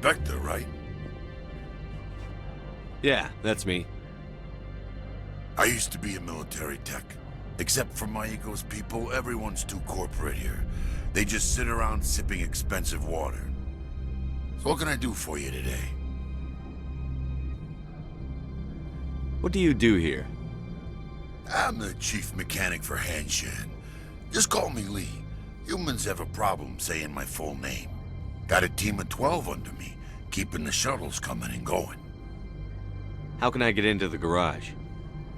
Inspector, right? Yeah, that's me. I used to be a military tech. Except for Maiko's people, everyone's too corporate here. They just sit around sipping expensive water. So what can I do for you today? What do you do here? I'm the chief mechanic for Hanshin. Just call me Lee. Humans have a problem saying my full name. Got a team of 12 under me, keeping the shuttles coming and going. How can I get into the garage?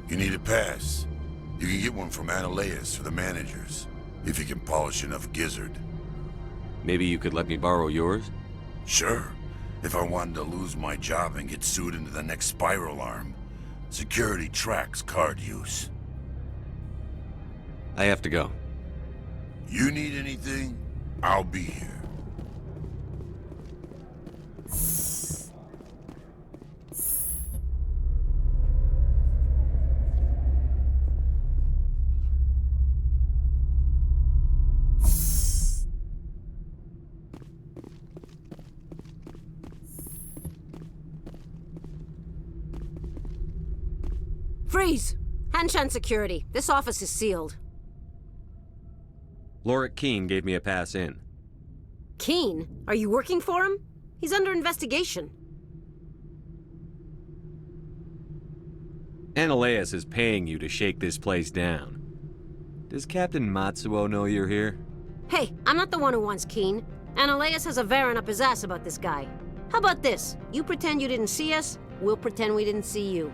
You need a pass. You can get one from Ananias or the managers, if you can polish enough gizzard. Maybe you could let me borrow yours? Sure, if I wanted to lose my job and get sued into the next spiral arm. Security tracks card use. I have to go. You need anything, I'll be here. Freeze! Hanshan security. This office is sealed. Lorik Keene gave me a pass in. Keene? Are you working for him? He's under investigation. Ananias is paying you to shake this place down. Does Captain Matsuo know you're here? Hey, I'm not the one who wants Keene. Ananias has a Varen up his ass about this guy. How about this? You pretend you didn't see us, we'll pretend we didn't see you.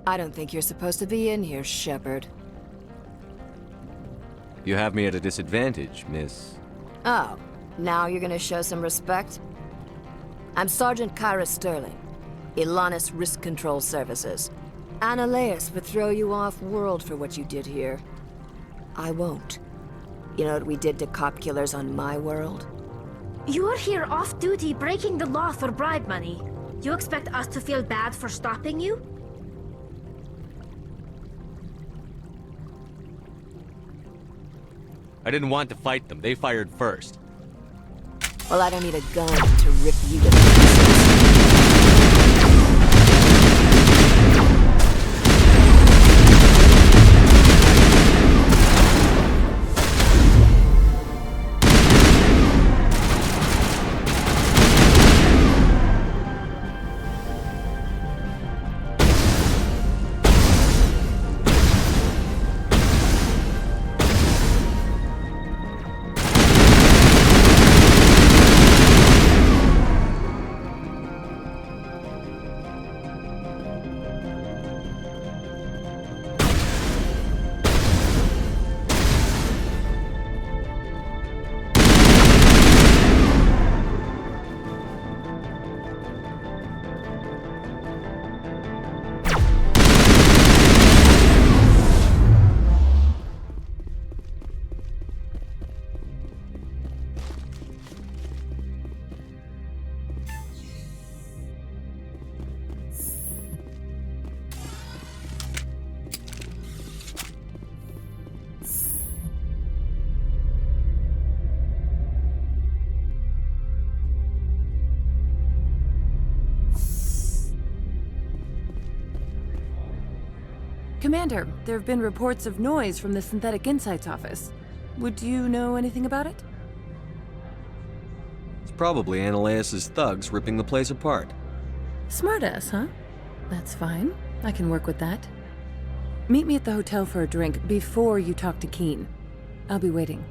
I don't think you're supposed to be in here, Shepard. You have me at a disadvantage, miss. Oh, now you're gonna show some respect? I'm Sergeant Kyra Sterling, Ilanis Risk Control Services. Annaleus would throw you off-world for what you did here. I won't. You know what we did to cop killers on my world? You're here off-duty breaking the law for bribe money. You expect us to feel bad for stopping you? I didn't want to fight them. They fired first. Well, I don't need a gun to rip you to pieces. Commander, there have been reports of noise from the Synthetic Insights office. Would you know anything about it? It's probably Annaleus' thugs ripping the place apart. Smartass, huh? That's fine. I can work with that. Meet me at the hotel for a drink before you talk to Keen. I'll be waiting.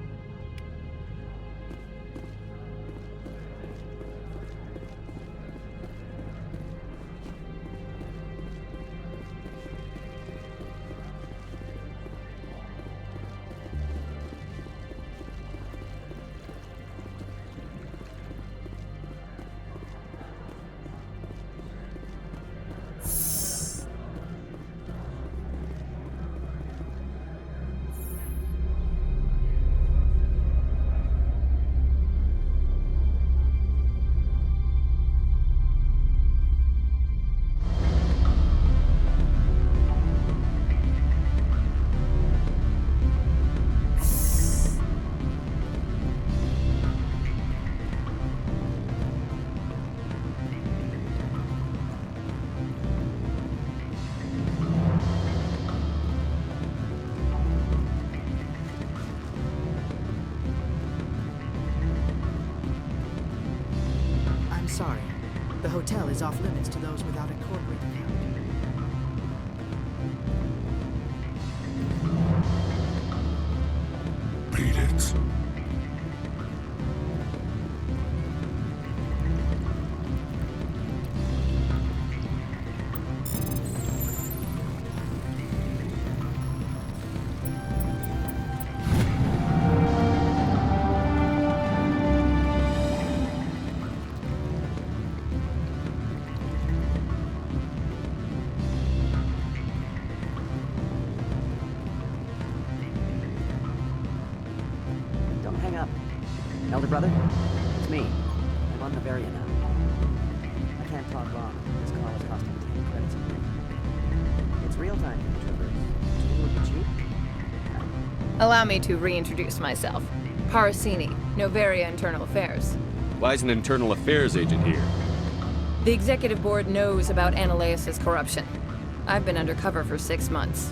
Sorry. The hotel is off limits to those without a corporate account. Beat it. Hang up. Elder brother? It's me. I'm on Noveria now. I can't talk long. This call is costing 10 credits a minute. It's real-time traverse. Do you think it would be cheap? Allow me to reintroduce myself. Parasini, Noveria Internal Affairs. Why is an internal affairs agent here? The executive board knows about Annaleus' corruption. I've been undercover for 6 months.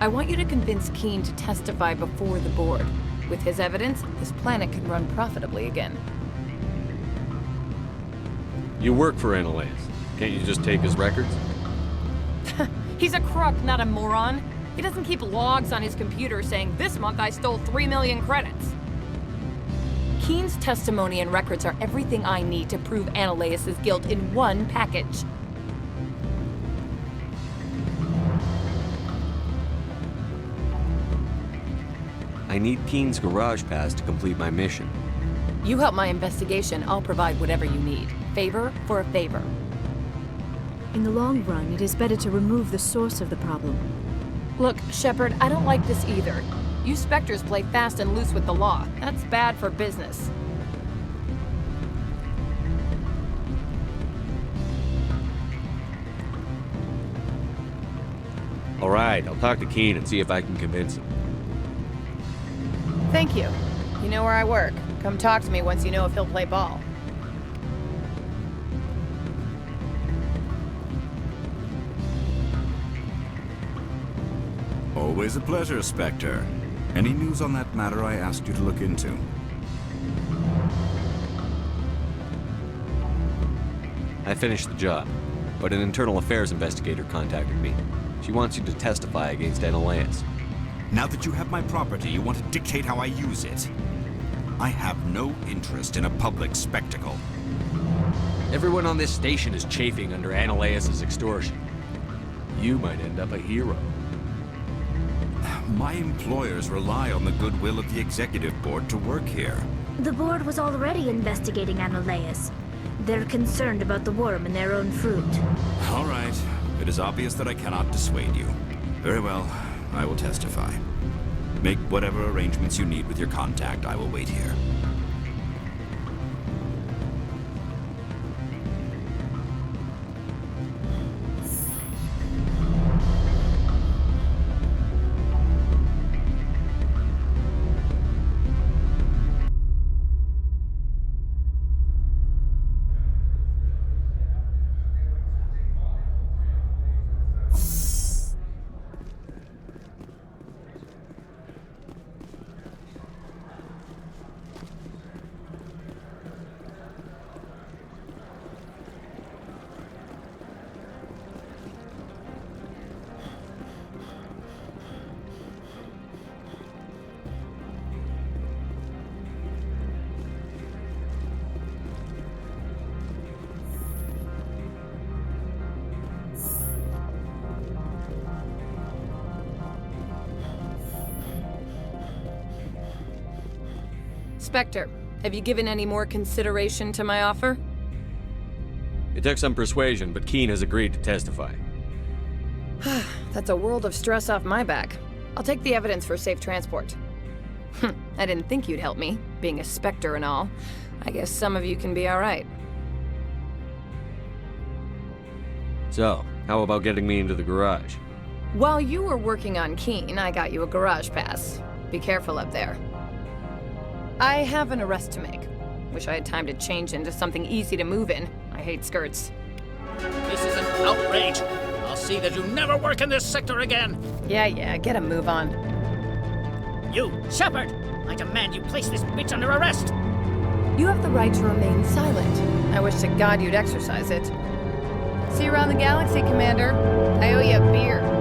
I want you to convince Keen to testify before the board. With his evidence, this planet can run profitably again. You work for Annaleus. Can't you just take his records? He's a crook, not a moron. He doesn't keep logs on his computer saying, "This month I stole 3 million credits." Keen's testimony and records are everything I need to prove Annaleus' guilt in one package. I need Keen's garage pass to complete my mission. You help my investigation, I'll provide whatever you need. Favor for a favor. In the long run, it is better to remove the source of the problem. Look, Shepard, I don't like this either. You Spectres play fast and loose with the law. That's bad for business. All right, I'll talk to Keen and see if I can convince him. Thank you. You know where I work. Come talk to me once you know if he'll play ball. Always a pleasure, Spectre. Any news on that matter I asked you to look into? I finished the job, but an internal affairs investigator contacted me. She wants you to testify against Analeas. Now that you have my property, you want to dictate how I use it. I have no interest in a public spectacle. Everyone on this station is chafing under Analeas' extortion. You might end up a hero. My employers rely on the goodwill of the executive board to work here. The board was already investigating Analeas. They're concerned about the worm in their own fruit. All right. It is obvious that I cannot dissuade you. Very well. I will testify. Make whatever arrangements you need with your contact. I will wait here. Spectre, have you given any more consideration to my offer? It took some persuasion, but Keen has agreed to testify. That's a world of stress off my back. I'll take the evidence for safe transport. I didn't think you'd help me, being a Spectre and all. I guess some of you can be alright. So, how about getting me into the garage? While you were working on Keen, I got you a garage pass. Be careful up there. I have an arrest to make. Wish I had time to change into something easy to move in. I hate skirts. This is an outrage. I'll see that you never work in this sector again. Yeah, get a move on. You, Shepard! I demand you place this bitch under arrest! You have the right to remain silent. I wish to God you'd exercise it. See you around the galaxy, Commander. I owe you a beer.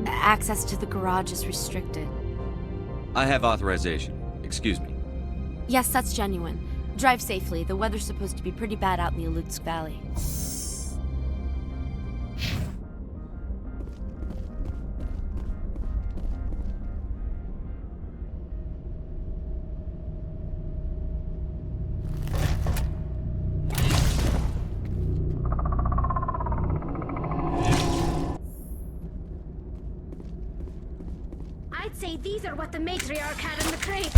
Access to the garage is restricted. I have authorization. Excuse me. Yes, that's genuine. Drive safely. The weather's supposed to be pretty bad out in the Alutsk Valley. I'd say these are what the matriarch had in the crate.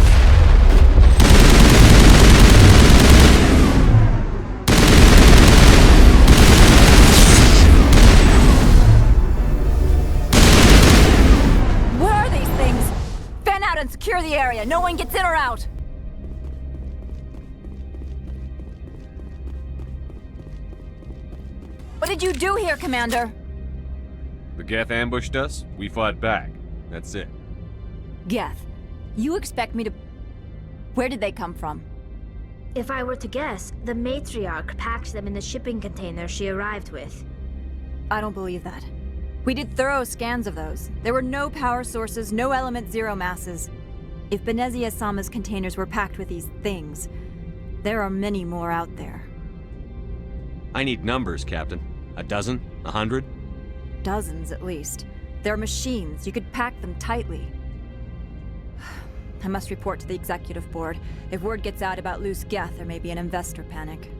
What are these things? Fan out and secure the area. No one gets in or out. What did you do here, Commander? The Geth ambushed us, we fought back. That's it. Geth, you expect me to... Where did they come from? If I were to guess, the matriarch packed them in the shipping container she arrived with. I don't believe that. We did thorough scans of those. There were no power sources, no element zero masses. If Benezia-sama's containers were packed with these things, there are many more out there. I need numbers, Captain. A dozen? 100? Dozens, at least. They're machines. You could pack them tightly. I must report to the executive board. If word gets out about loose Geth, there may be an investor panic.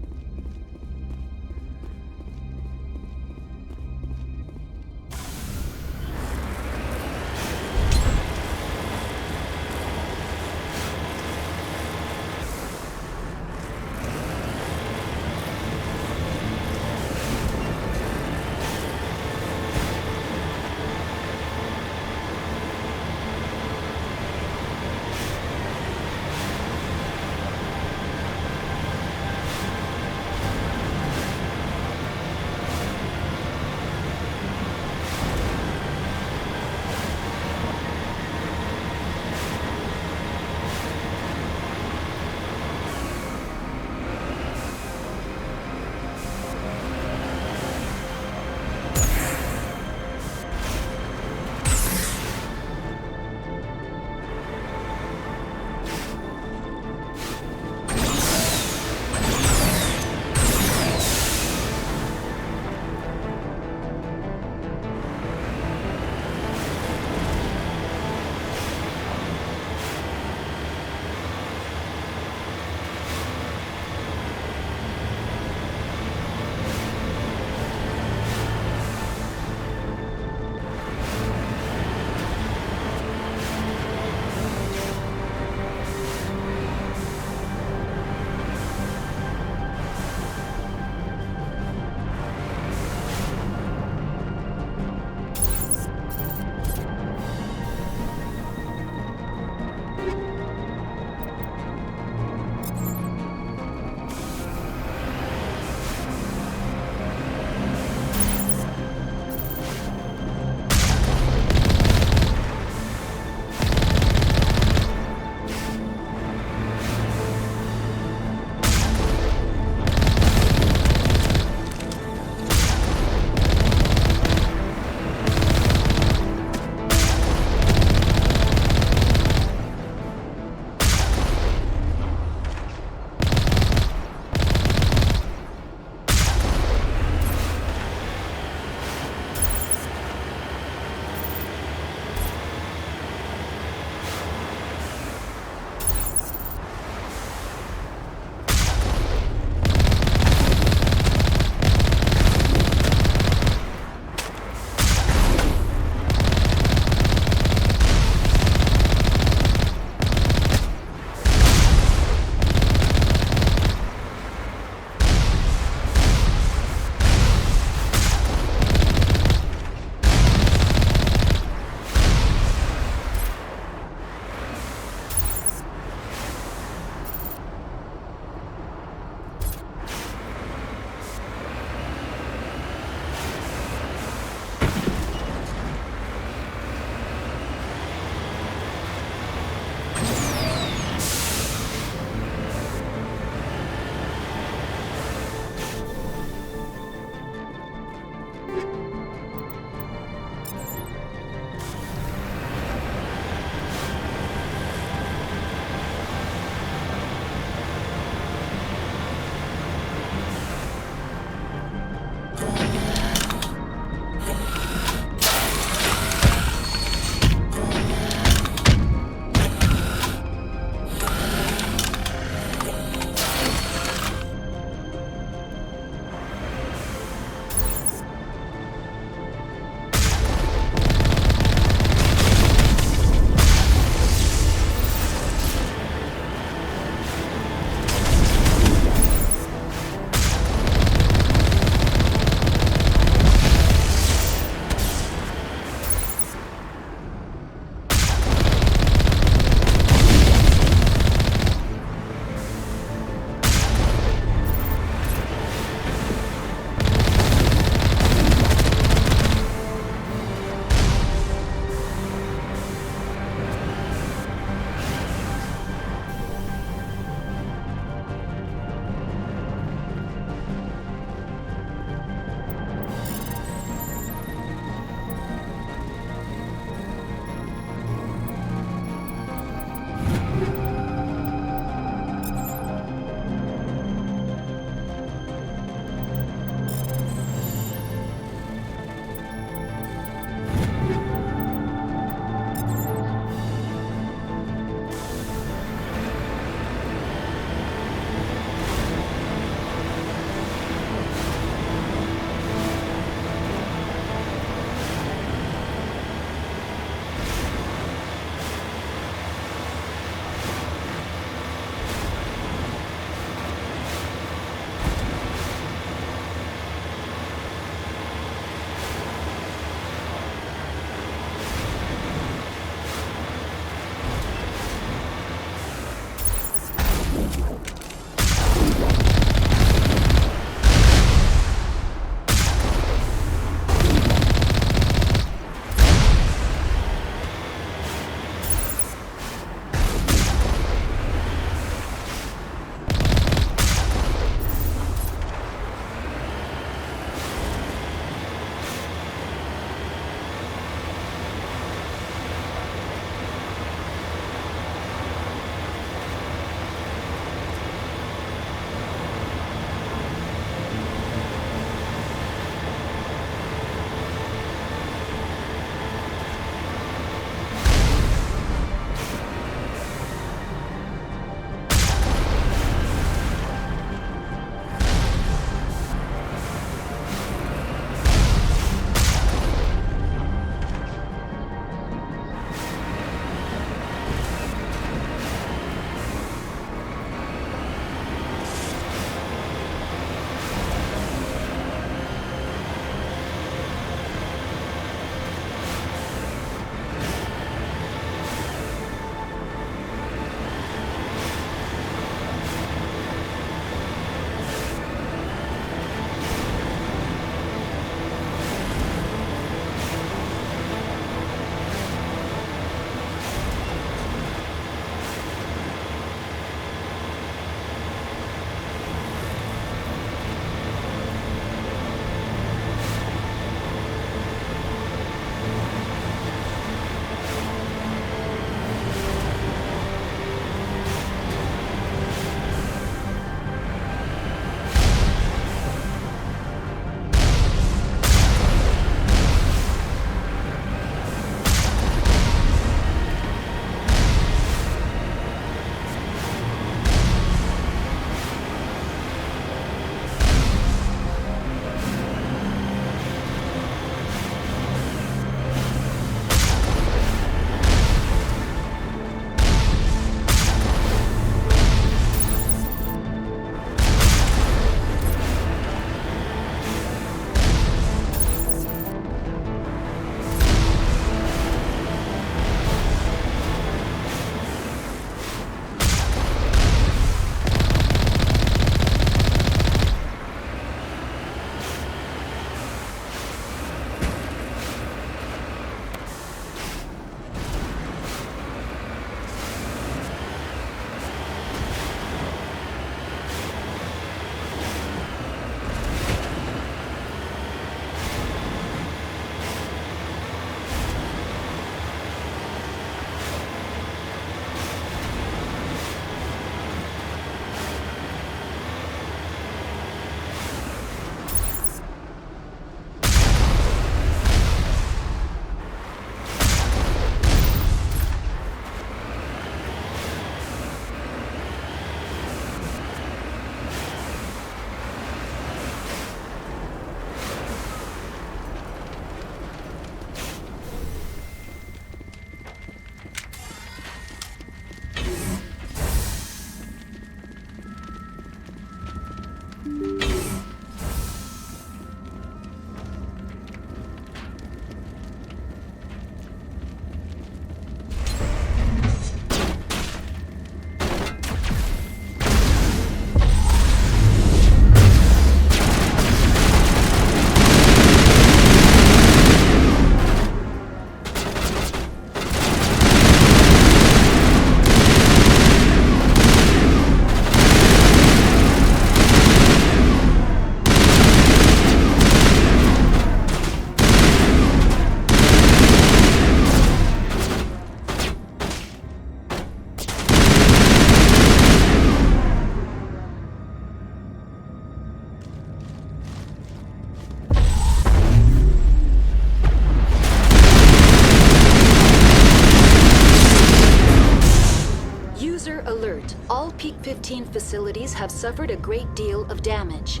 15 facilities have suffered a great deal of damage.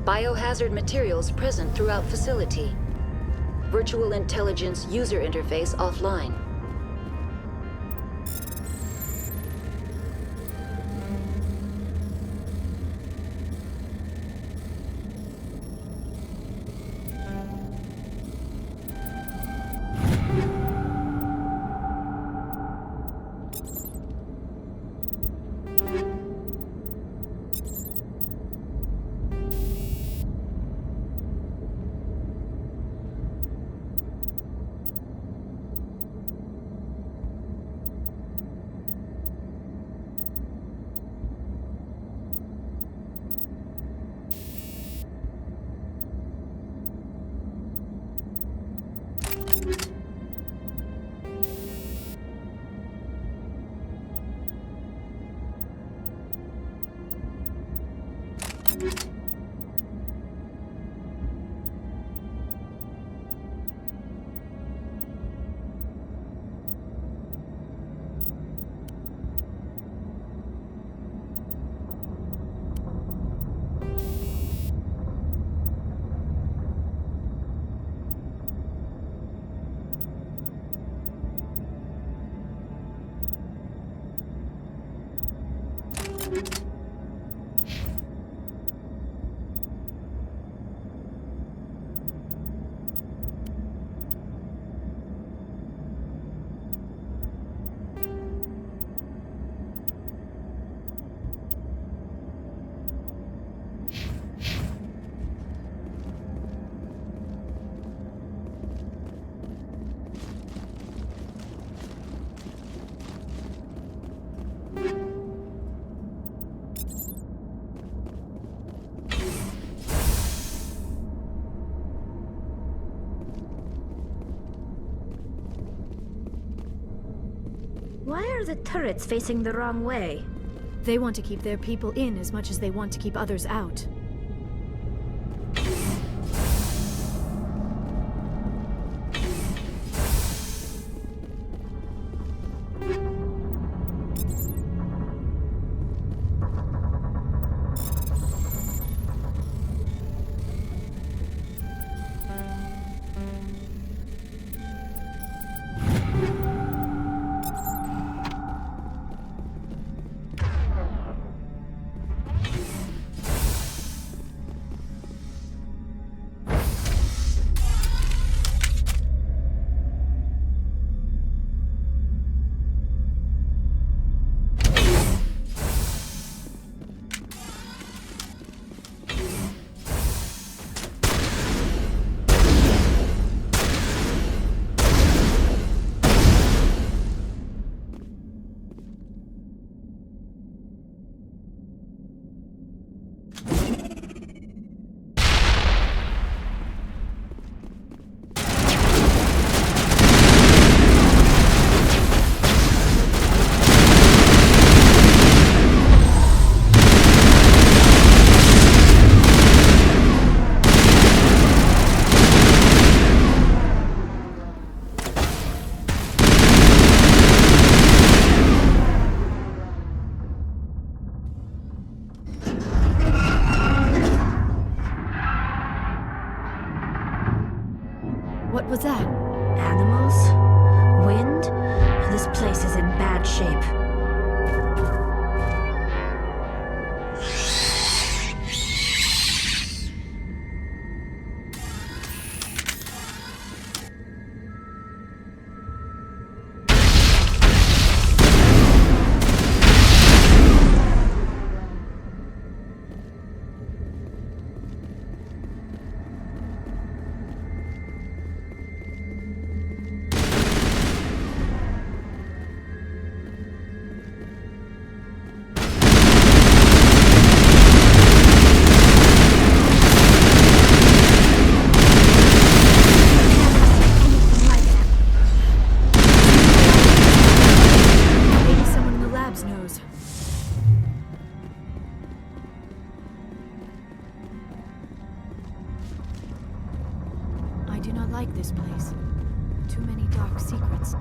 Biohazard materials present throughout facility. Virtual intelligence user interface offline. Why are the turrets facing the wrong way? They want to keep their people in as much as they want to keep others out. What was that? Animals? Wind? This place is in bad shape. This place. Too many dark secrets.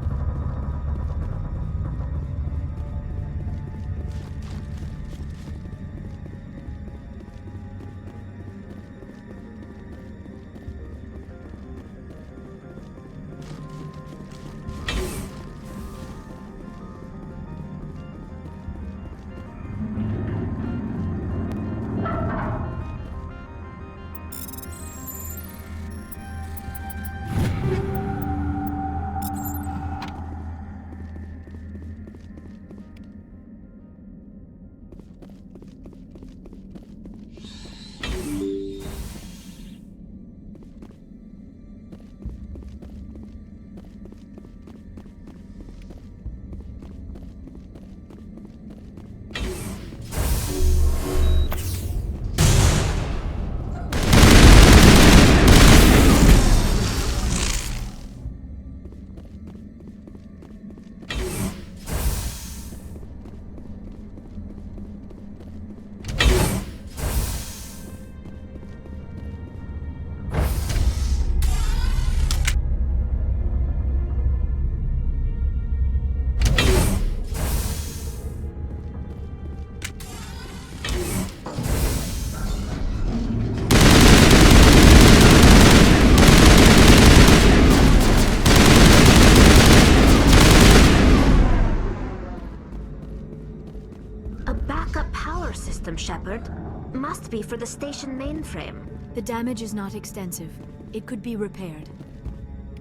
alert. Must be for the station mainframe. The damage is not extensive. It could be repaired.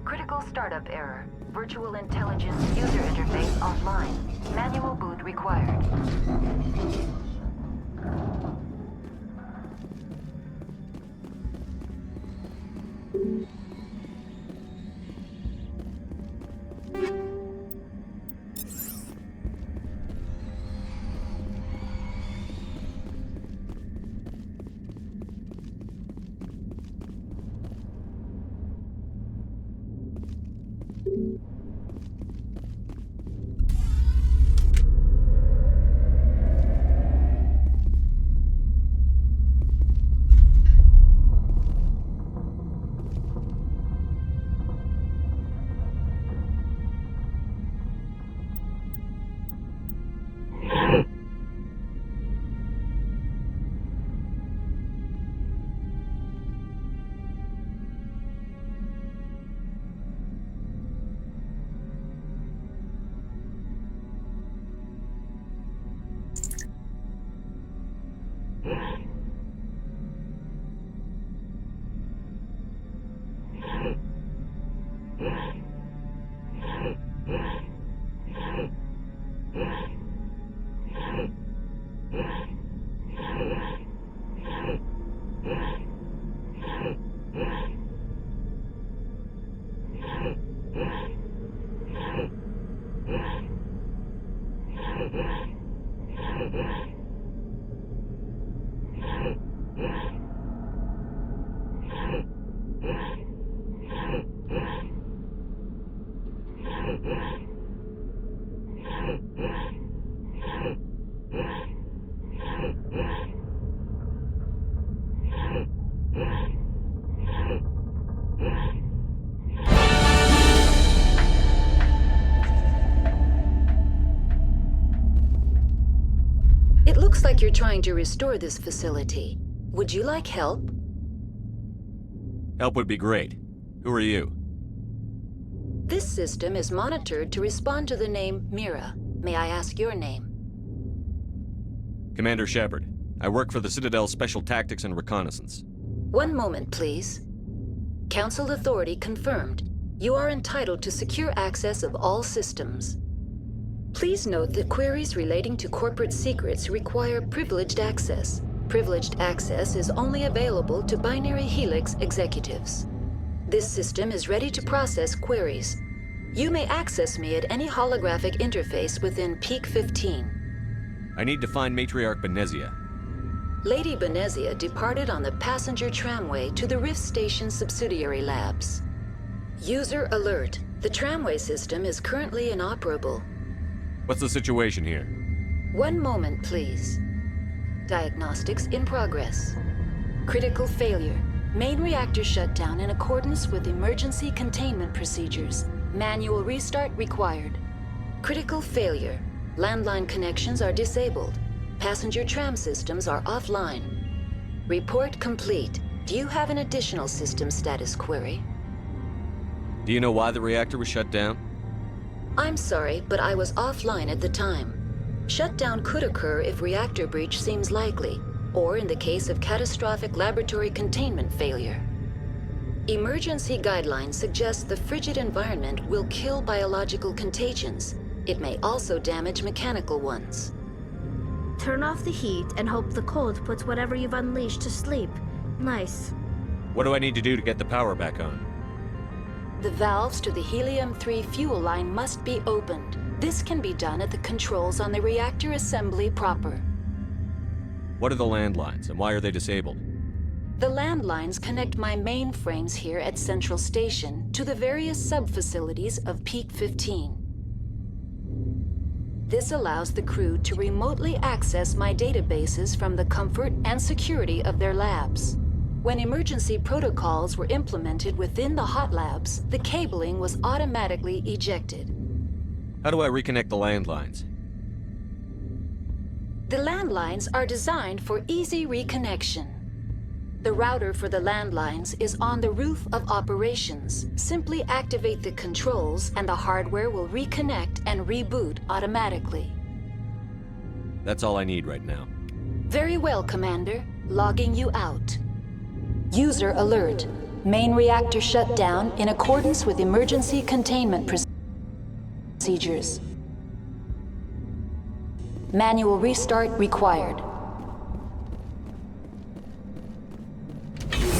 Critical startup error. Virtual intelligence user interface offline. Manual boot required. It looks like you're trying to restore this facility. Would you like help? Help would be great. Who are you? This system is monitored to respond to the name Mira. May I ask your name? Commander Shepard. I work for the Citadel Special Tactics and Reconnaissance. One moment, please. Council authority confirmed. You are entitled to secure access of all systems. Please note that queries relating to corporate secrets require privileged access. Privileged access is only available to Binary Helix executives. This system is ready to process queries. You may access me at any holographic interface within Peak 15. I need to find Matriarch Benezia. Lady Benezia departed on the passenger tramway to the Rift Station subsidiary labs. User alert. The tramway system is currently inoperable. What's the situation here? One moment, please. Diagnostics in progress. Critical failure. Main reactor shutdown in accordance with emergency containment procedures. Manual restart required. Critical failure. Landline connections are disabled. Passenger tram systems are offline. Report complete. Do you have an additional system status query? Do you know why the reactor was shut down? I'm sorry, but I was offline at the time. Shutdown could occur if reactor breach seems likely, or in the case of catastrophic laboratory containment failure. Emergency guidelines suggest the frigid environment will kill biological contagions. It may also damage mechanical ones. Turn off the heat and hope the cold puts whatever you've unleashed to sleep. Nice. What do I need to do to get the power back on? The valves to the helium-3 fuel line must be opened. This can be done at the controls on the reactor assembly proper. What are the landlines, and why are they disabled? The landlines connect my mainframes here at Central Station to the various sub-facilities of Peak 15. This allows the crew to remotely access my databases from the comfort and security of their labs. When emergency protocols were implemented within the hot labs, the cabling was automatically ejected. How do I reconnect the landlines? The landlines are designed for easy reconnection. The router for the landlines is on the roof of operations. Simply activate the controls and the hardware will reconnect and reboot automatically. That's all I need right now. Very well, Commander. Logging you out. User alert. Main reactor shut down in accordance with emergency containment procedures. Manual restart required.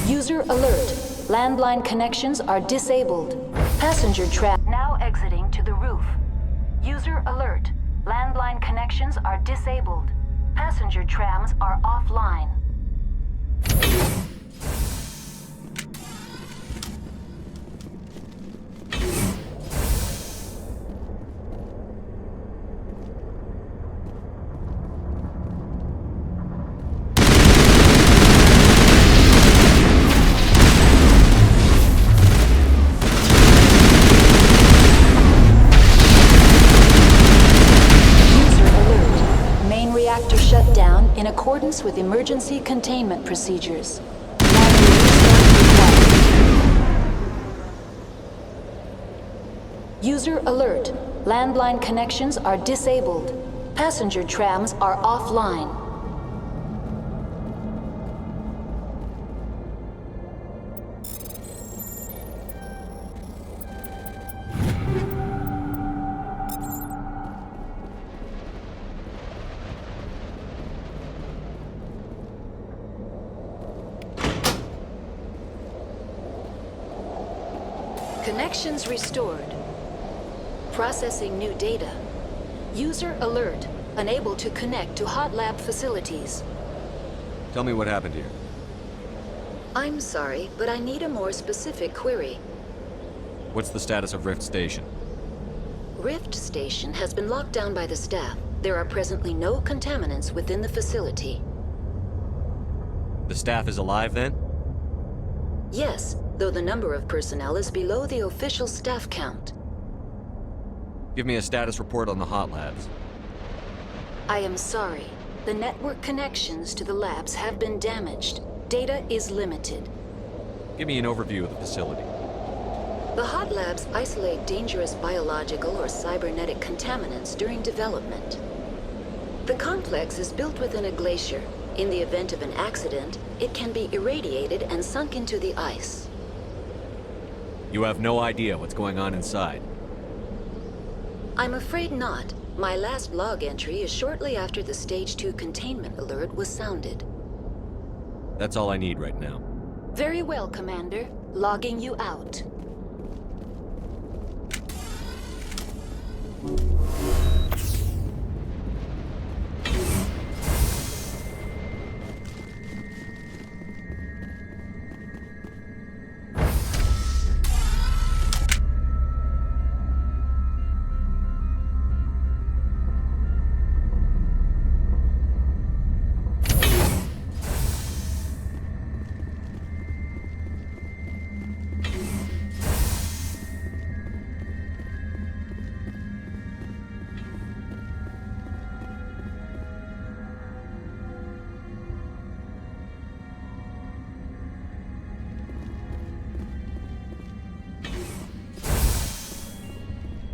User alert. Landline connections are disabled. Passenger tram now exiting to the roof. User alert. Landline connections are disabled. Passenger trams are offline. In accordance with emergency containment procedures. User alert. Landline connections are disabled. Passenger trams are offline. Connections restored. Processing new data. User alert. Unable to connect to hot lab facilities. Tell me what happened here. I'm sorry, but I need a more specific query. What's the status of Rift Station? Rift Station has been locked down by the staff. There are presently no contaminants within the facility. The staff is alive then? Yes, though the number of personnel is below the official staff count. Give me a status report on the hot labs. I am sorry. The network connections to the labs have been damaged. Data is limited. Give me an overview of the facility. The hot labs isolate dangerous biological or cybernetic contaminants during development. The complex is built within a glacier. In the event of an accident, it can be irradiated and sunk into the ice. You have no idea what's going on inside. I'm afraid not. My last log entry is shortly after the Stage 2 containment alert was sounded. That's all I need right now. Very well, Commander. Logging you out.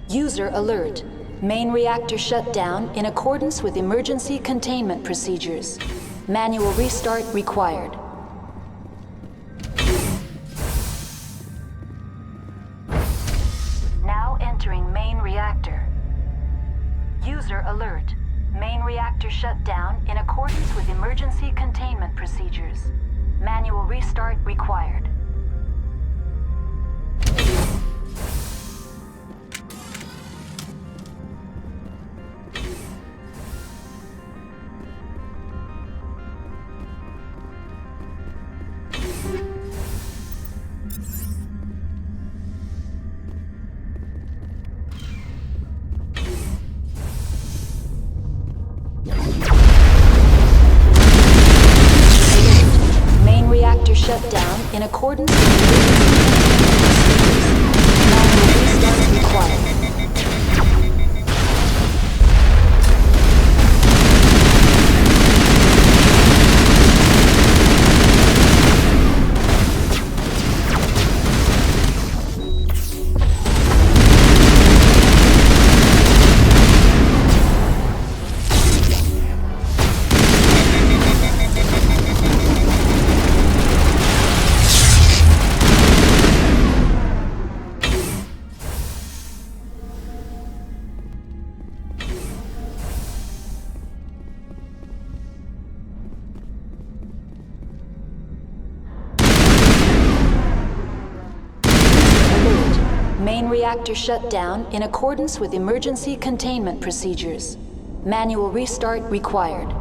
User alert. Main reactor shut down in accordance with emergency containment procedures. Manual restart required. Now entering main reactor. User alert. Main reactor shut down in accordance with emergency containment procedures. Manual restart required. Shut down in accordance Main reactor shut down in accordance with emergency containment procedures. Manual restart required.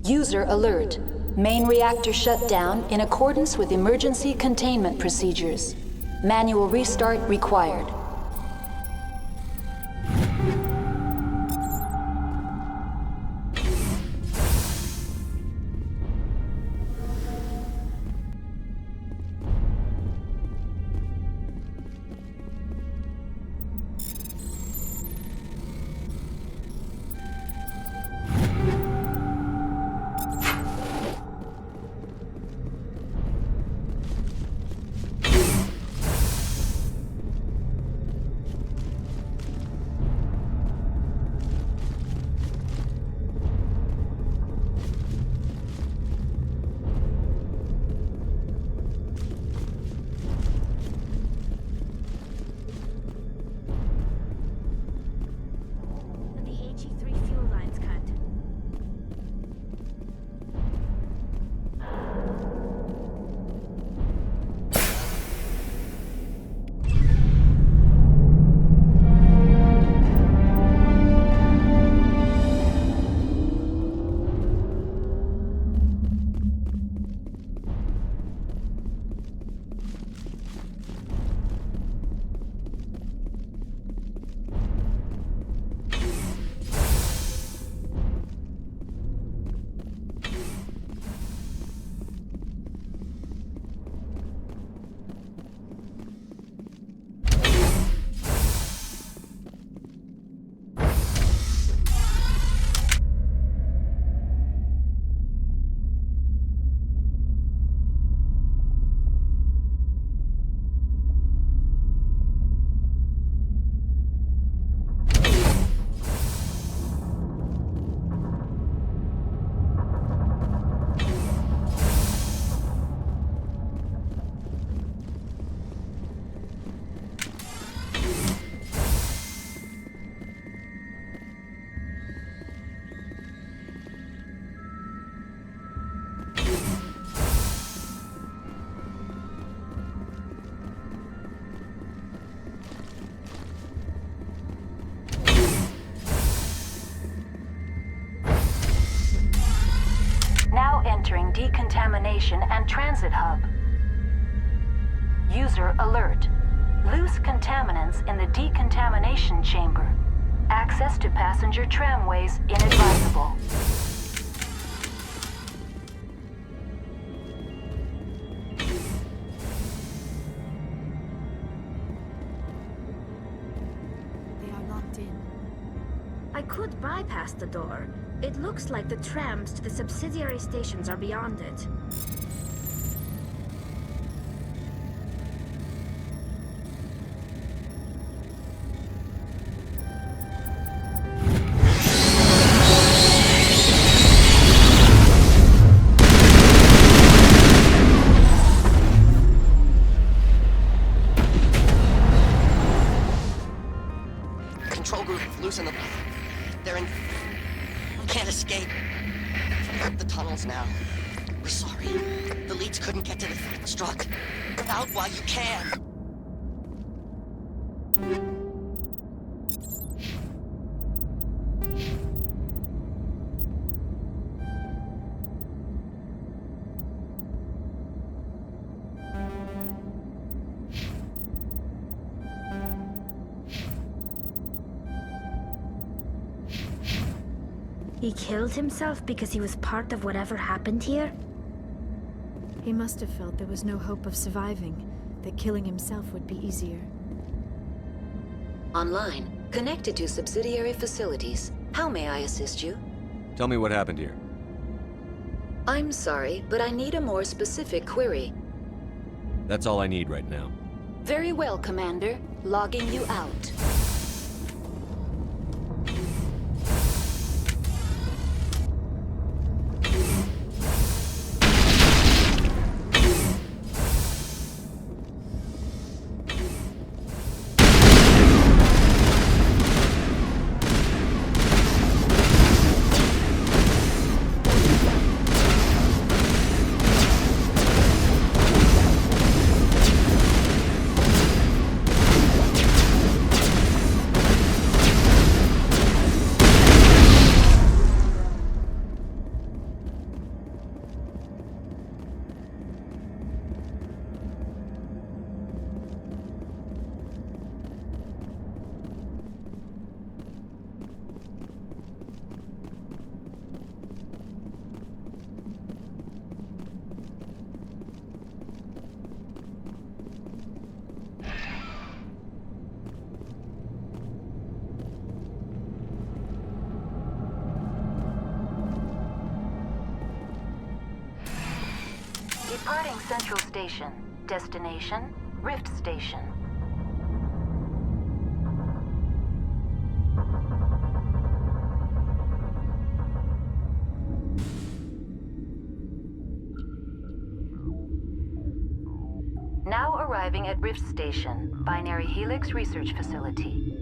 User alert. Main reactor shut down in accordance with emergency containment procedures. Manual restart required. Entering decontamination and transit hub. User alert. Loose contaminants in the decontamination chamber. Access to passenger tramways inadvisable. They are locked in. I could bypass the door. It looks like the trams to the subsidiary stations are beyond it. Control group, loosen them. They're in... Can't escape. The tunnels now. We're sorry. The leads couldn't get to the struck. Out while you can. He killed himself because he was part of whatever happened here? He must have felt there was no hope of surviving, that killing himself would be easier. Online, Connected to subsidiary facilities. How may I assist you? Tell me what happened here. I'm sorry, but I need a more specific query. That's all I need right now. Very well, Commander. Logging you out. Departing Central Station. Destination, Rift Station. Now arriving at Rift Station, Binary Helix Research Facility.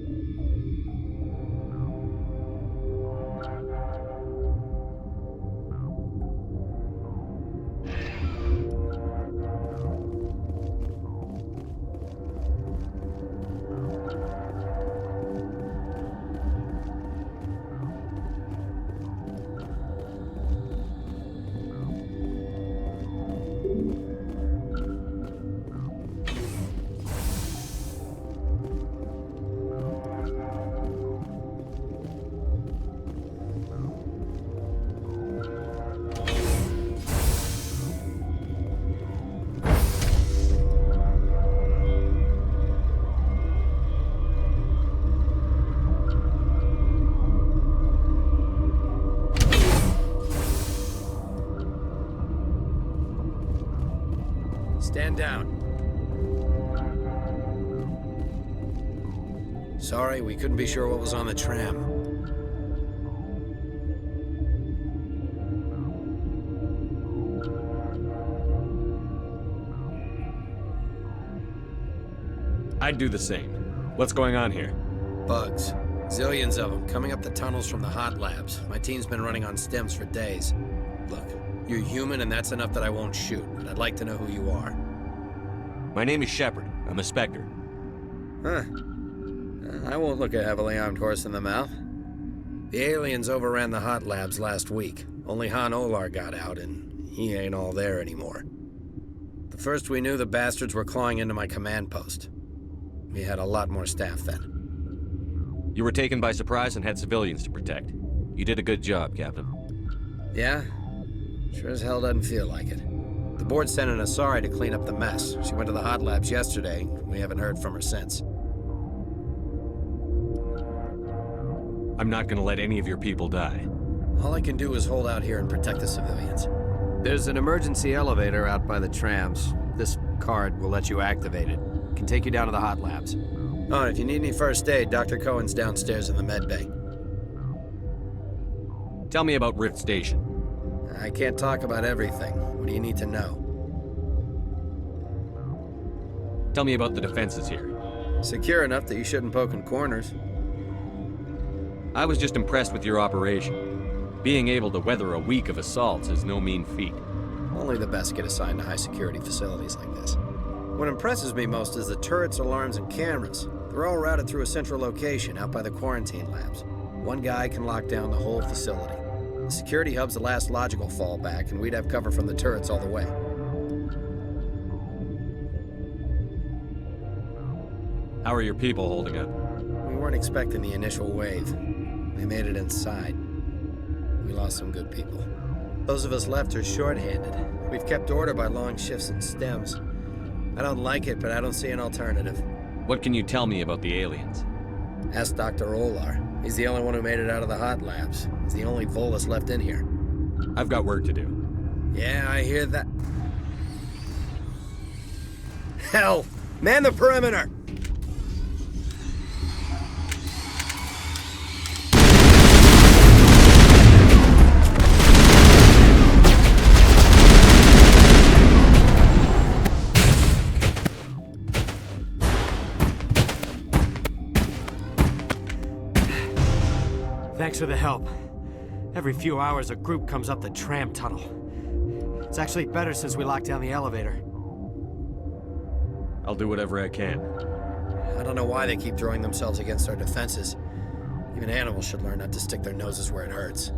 Stand down. Sorry, we couldn't be sure what was on the tram. I'd do the same. What's going on here? Bugs. Zillions of them, coming up the tunnels from the hot labs. My team's been running on stems for days. Look, you're human and that's enough that I won't shoot, but I'd like to know who you are. My name is Shepard. I'm a Spectre. Huh. I won't look a heavily armed horse in the mouth. The aliens overran the hot labs last week. Only Han Olar got out, and he ain't all there anymore. The first we knew, the bastards were clawing into my command post. We had a lot more staff then. You were taken by surprise and had civilians to protect. You did a good job, Captain. Yeah? Sure as hell doesn't feel like it. The board sent an Asari to clean up the mess. She went to the hot labs yesterday. We haven't heard from her since. I'm not gonna let any of your people die. All I can do is hold out here and protect the civilians. There's an emergency elevator out by the trams. This card will let you activate it. It can take you down to the hot labs. Oh, and if you need any first aid, Dr. Cohen's downstairs in the med bay. Tell me about Rift Station. I can't talk about everything. What do you need to know? Tell me about the defenses here. Secure enough that you shouldn't poke in corners. I was just impressed with your operation. Being able to weather a week of assaults is no mean feat. Only the best get assigned to high-security facilities like this. What impresses me most is the turrets, alarms, and cameras. They're all routed through a central location out by the quarantine labs. One guy can lock down the whole facility. The security hub's the last logical fallback, and we'd have cover from the turrets all the way. How are your people holding up? We weren't expecting the initial wave. They made it inside. We lost some good people. Those of us left are short-handed. We've kept order by long shifts and stems. I don't like it, but I don't see an alternative. What can you tell me about the aliens? Ask Dr. Olar. He's the only one who made it out of the hot labs. He's the only Volus left in here. I've got work to do. Yeah, I hear that. Hell! Man the perimeter! Thanks for the help. Every few hours, a group comes up the tram tunnel. It's actually better since we locked down the elevator. I'll do whatever I can. I don't know why they keep throwing themselves against our defenses. Even animals should learn not to stick their noses where it hurts.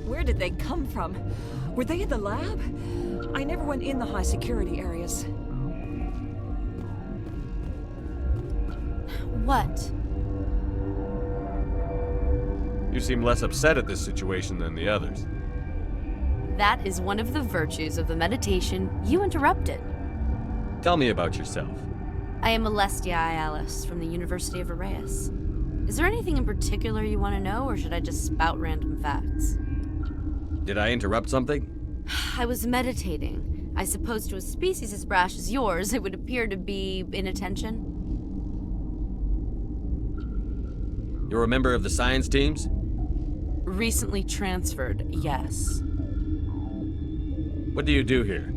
Where did they come from? Were they in the lab? I never went in the high security areas. What? You seem less upset at this situation than the others. That is one of the virtues of the meditation you interrupted. Tell me about yourself. I am Alestia Alice from the University of Arraius. Is there anything in particular you want to know, or should I just spout random facts? Did I interrupt something? I was meditating. I suppose to a species as brash as yours, it would appear to be inattention. You're a member of the science teams? Recently transferred, yes. What do you do here?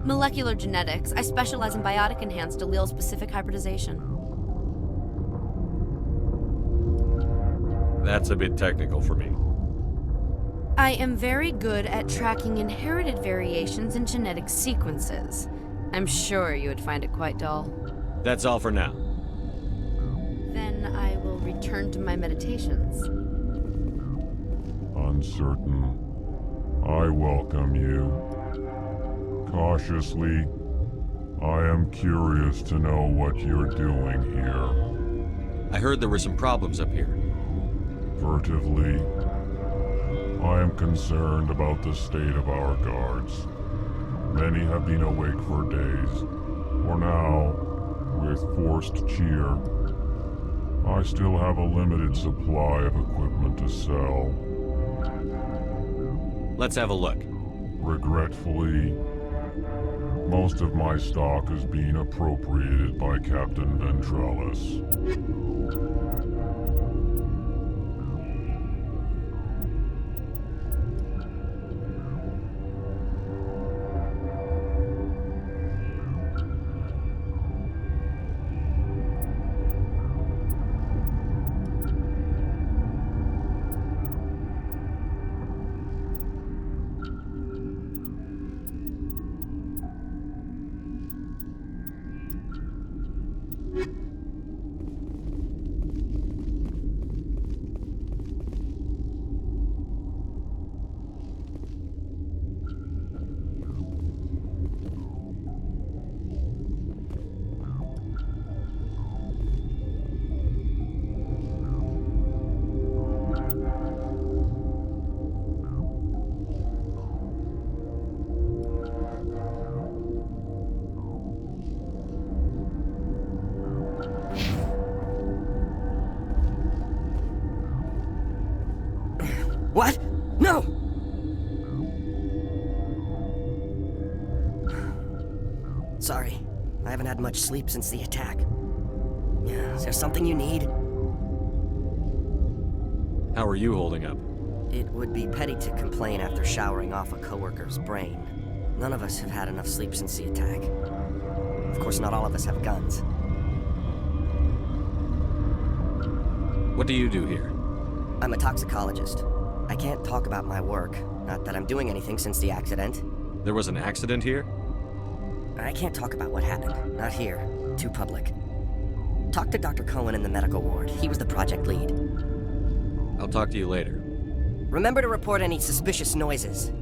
Molecular genetics. I specialize in biotic-enhanced allele-specific hybridization. That's a bit technical for me. I am very good at tracking inherited variations in genetic sequences. I'm sure you would find it quite dull. That's all for now. Then I will return to my meditations. Uncertain. I welcome you. Cautiously, I am curious to know what you're doing here. I heard there were some problems up here. Furtively, I am concerned about the state of our guards. Many have been awake for days. For now, with forced cheer, I still have a limited supply of equipment to sell. Let's have a look. Regretfully, most of my stock is being appropriated by Captain Ventralis. What? No! Sorry, I haven't had much sleep since the attack. Is there something you need? How are you holding up? It would be petty to complain after showering off a coworker's brain. None of us have had enough sleep since the attack. Of course, not all of us have guns. What do you do here? I'm a toxicologist. I can't talk about my work. Not that I'm doing anything since the accident. There was an accident here? I can't talk about what happened. Not here. Too public. Talk to Dr. Cohen in the medical ward. He was the project lead. I'll talk to you later. Remember to report any suspicious noises.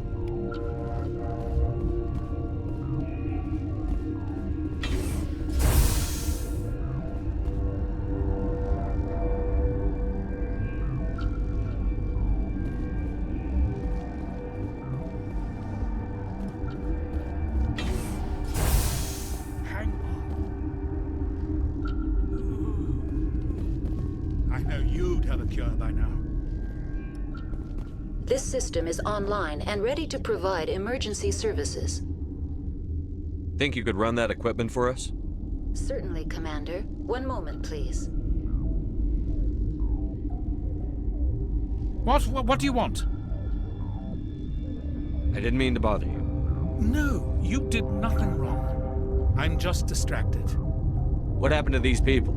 This system is online and ready to provide emergency services. Think you could run that equipment for us? Certainly, Commander. One moment, please. What do you want? I didn't mean to bother you. No, you did nothing wrong. I'm just distracted. What happened to these people?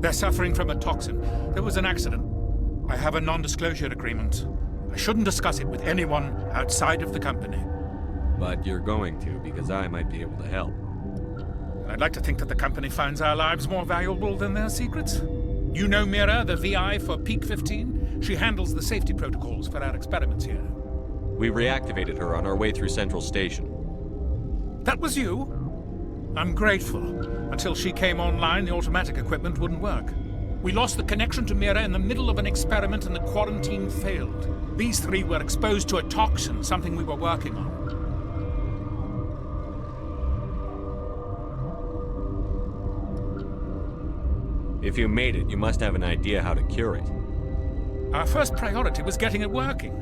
They're suffering from a toxin. There was an accident. I have a non-disclosure agreement. I shouldn't discuss it with anyone outside of the company. But you're going to, because I might be able to help. I'd like to think that the company finds our lives more valuable than their secrets. You know Mira, the VI for Peak 15? She handles the safety protocols for our experiments here. We reactivated her on our way through Central Station. That was you? I'm grateful. Until she came online, the automatic equipment wouldn't work. We lost the connection to Mira in the middle of an experiment and the quarantine failed. These three were exposed to a toxin, something we were working on. If you made it, you must have an idea how to cure it. Our first priority was getting it working.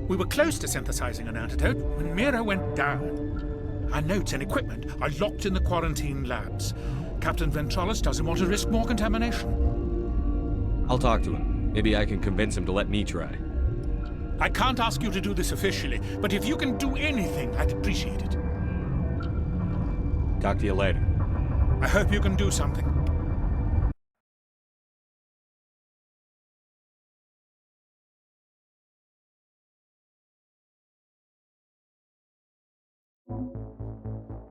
We were close to synthesizing an antidote when Mira went down. Our notes and equipment are locked in the quarantine labs. Captain Ventralis doesn't want to risk more contamination. I'll talk to him. Maybe I can convince him to let me try. I can't ask you to do this officially, but if you can do anything, I'd appreciate it. Talk to you later. I hope you can do something.